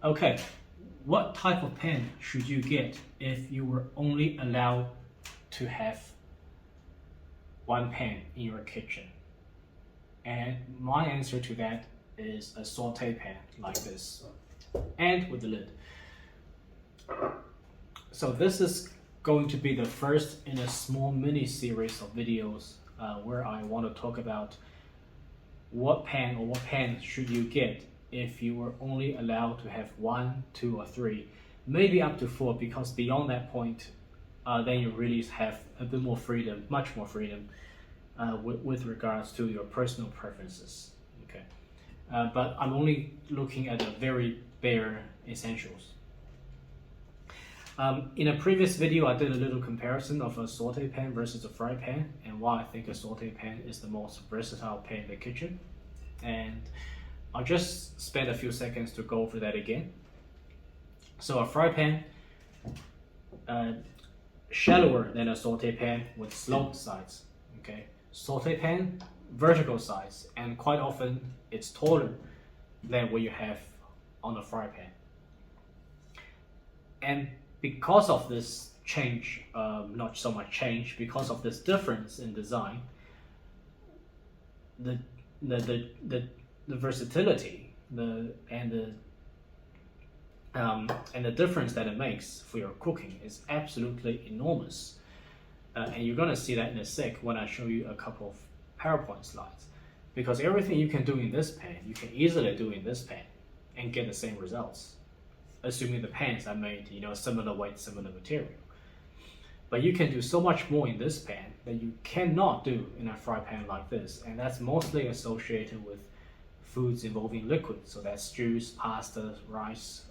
Okay, what type of pan should you get if you were only allowed to have one pan in your kitchen? And my answer to that is a saute pan like this, and with the lid. So this is going to be the first in a small mini series of videos where I want to talk about what pan should you get if you were only allowed to have one, two, or three, maybe up to four, because beyond that point, then you really have a bit more freedom, much more freedom with regards to your personal preferences. Okay, but I'm only looking at the very bare essentials. In a previous video, I did a little comparison of a saute pan versus a fry pan, and why I think a saute pan is the most versatile pan in the kitchen. And I'll just spend a few seconds to go over that again. So a fry pan, shallower than a saute pan with sloped sides. Okay, saute pan, vertical sides, and quite often it's taller than what you have on a fry pan. And because of this change, not so much change, because of this difference in design, the versatility, and the difference that it makes for your cooking is absolutely enormous. And you're gonna see that in a sec when I show you a couple of PowerPoint slides. Because everything you can do in this pan, you can easily do in this pan and get the same results, assuming the pans are made, similar weight, similar material. But you can do so much more in this pan that you cannot do in a fry pan like this, and that's mostly associated with foods involving liquid, so that's stews, pasta, rice,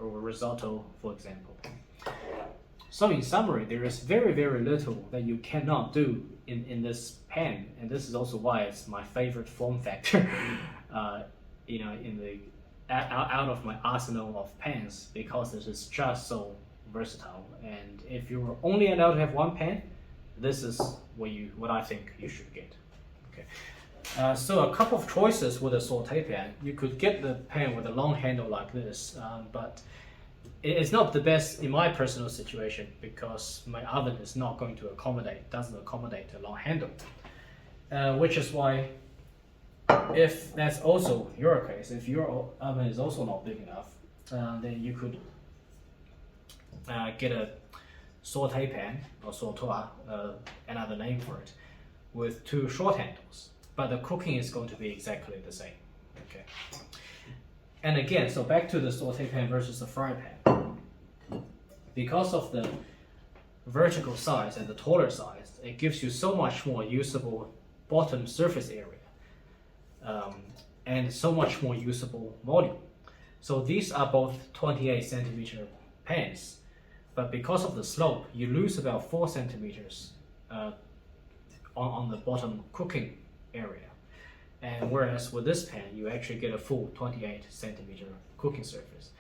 or risotto, for example. So in summary, there is very, very little that you cannot do in this pan, and this is also why it's my favorite form factor, in the out of my arsenal of pans, because it is just so versatile. And if you were only allowed to have one pan, this is what I think you should get. Okay. So a couple of choices with a saute pan. You could get the pan with a long handle like this, but it's not the best in my personal situation because my oven is not going to doesn't accommodate a long handle, which is why, if that's also your case, if your oven is also not big enough, then you could get a saute pan or sautoir, another name for it, with two short handles. But the cooking is going to be exactly the same. Okay. And again, so back to the saute pan versus the fry pan. Because of the vertical size and the taller size, it gives you so much more usable bottom surface area. And so much more usable volume. So these are both 28 centimeter pans, but because of the slope, you lose about 4 centimeters on the bottom cooking area. And whereas with this pan, you actually get a full 28 centimeter cooking surface.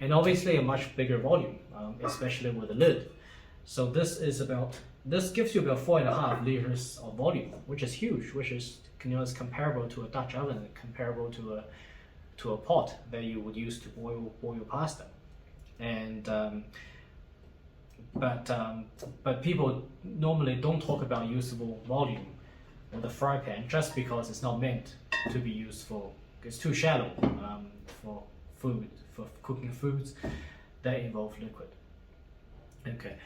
And obviously a much bigger volume, especially with the lid. So this gives you about 4.5 liters of volume, which is huge, which is comparable to a Dutch oven, comparable to a pot that you would use to boil pasta. And but people normally don't talk about usable volume with a fry pan just because it's not meant to be used it's too shallow for cooking foods that involve liquid. Okay,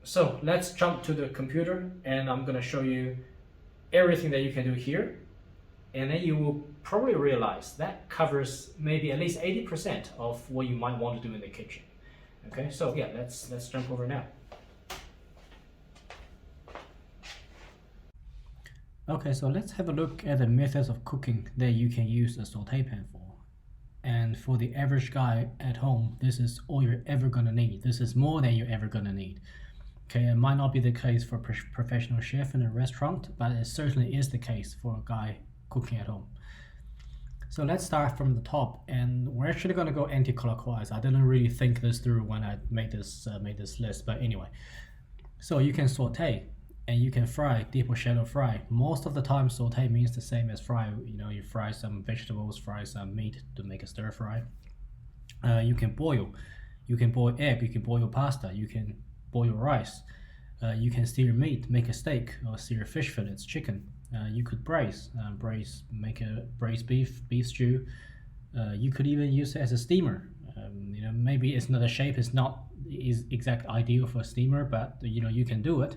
so let's jump to the computer, and I'm going to show you everything that you can do here, and then you will probably realize that covers maybe at least 80% of what you might want to do in the kitchen. Okay, so yeah, let's jump over now. Okay, so let's have a look at the methods of cooking that you can use a saute pan for. And for the average guy at home, this is all you're ever gonna need. This is more than you're ever gonna need. Okay, it might not be the case for a professional chef in a restaurant, but it certainly is the case for a guy cooking at home. So let's start from the top, and we're actually gonna go anti-clockwise. I didn't really think this through when I made this list, but anyway. So you can saute and you can fry, deep or shallow fry. Most of the time, saute means the same as fry. You fry some vegetables, fry some meat to make a stir fry. You can boil egg, you can boil pasta, you can boil rice, you can sear meat, make a steak, or sear fish fillets, chicken. You could braise, make a braised beef stew. You could even use it as a steamer. Maybe it's not, the shape is not is exact ideal for a steamer, but you can do it.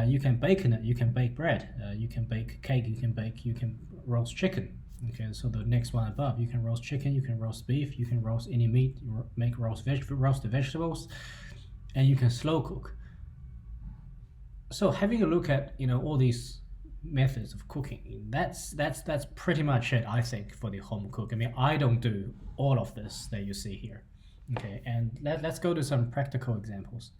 You can bake in it. You can bake bread. You can bake cake. You can roast chicken. Okay, so the next one above, you can roast chicken. You can roast beef. You can roast any meat. You make roast the vegetables, and you can slow cook. So having a look at all these methods of cooking, that's pretty much it, I think, for the home cook. I mean, I don't do all of this that you see here. Okay, and let's go to some practical examples.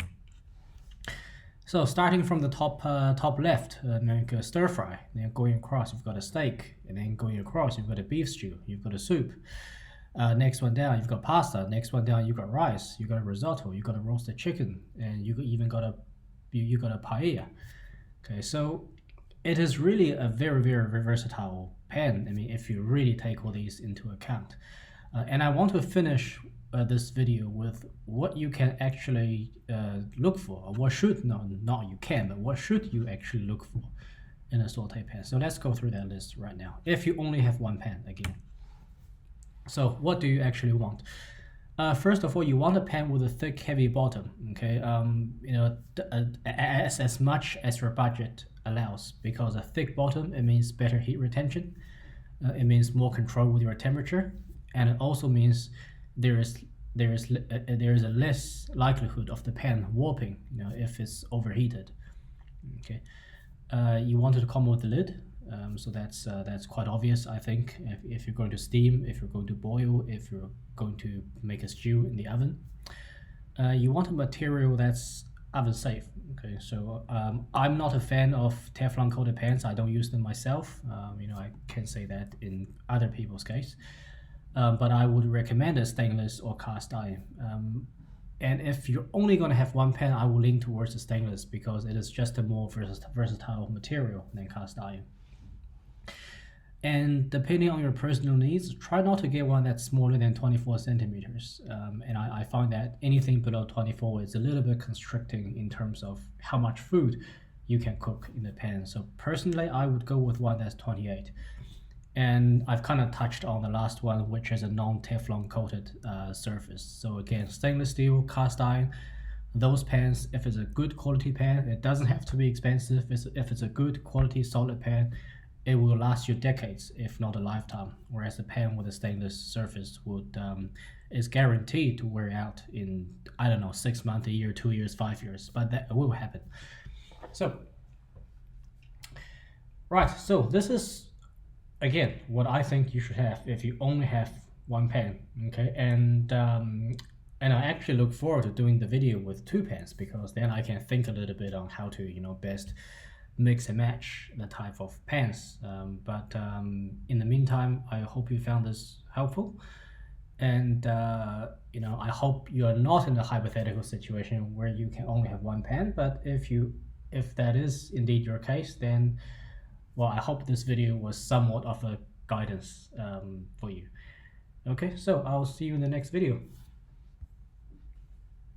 So starting from the top left, like a stir fry, then going across you've got a steak, and then going across you've got a beef stew, you've got a soup. Next one down you've got pasta. Next one down you've got rice, you've got a risotto, you've got a roasted chicken, and you even got a paella. Okay, so it is really a very, very versatile pan. I mean, if you really take all these into account. And I want to finish this video with what you can actually look for, or what should, not you can, but what should you actually look for in a saute pan. So let's go through that list right now. If you only have one pan again. So what do you actually want? First of all, you want a pan with a thick, heavy bottom. Okay, as much as your budget allows, because a thick bottom, it means better heat retention. It means more control with your temperature, and it also means there is a less likelihood of the pan warping, if it's overheated. Okay, you want it to come with the lid. So that's quite obvious, I think. If you're going to steam, if you're going to boil, if you're going to make a stew in the oven, you want a material that's oven safe. Okay, so I'm not a fan of Teflon coated pans. I don't use them myself. I can say that in other people's case, but I would recommend a stainless or cast iron. And if you're only going to have one pan, I will lean towards the stainless, because it is just a more versatile material than cast iron. And depending on your personal needs, try not to get one that's smaller than 24 centimeters. And I find that anything below 24 is a little bit constricting in terms of how much food you can cook in the pan. So personally, I would go with one that's 28. And I've kind of touched on the last one, which is a non-Teflon coated surface. So again, stainless steel, cast iron, those pans, if it's a good quality pan, it doesn't have to be expensive. If it's a good quality solid pan, it will last you decades, if not a lifetime. Whereas a pan with a stainless surface is guaranteed to wear out in, 6 months, a year, 2 years, 5 years, but that will happen. So, right, so this is, again, what I think you should have if you only have one pan, okay? And I actually look forward to doing the video with two pans, because then I can think a little bit on how to, best mix and match the type of pans. But in the meantime, I hope you found this helpful, and I hope you are not in a hypothetical situation where you can only have one pan. But if that is indeed your case, then I hope this video was somewhat of a guidance for you. Okay, so I'll see you in the next video.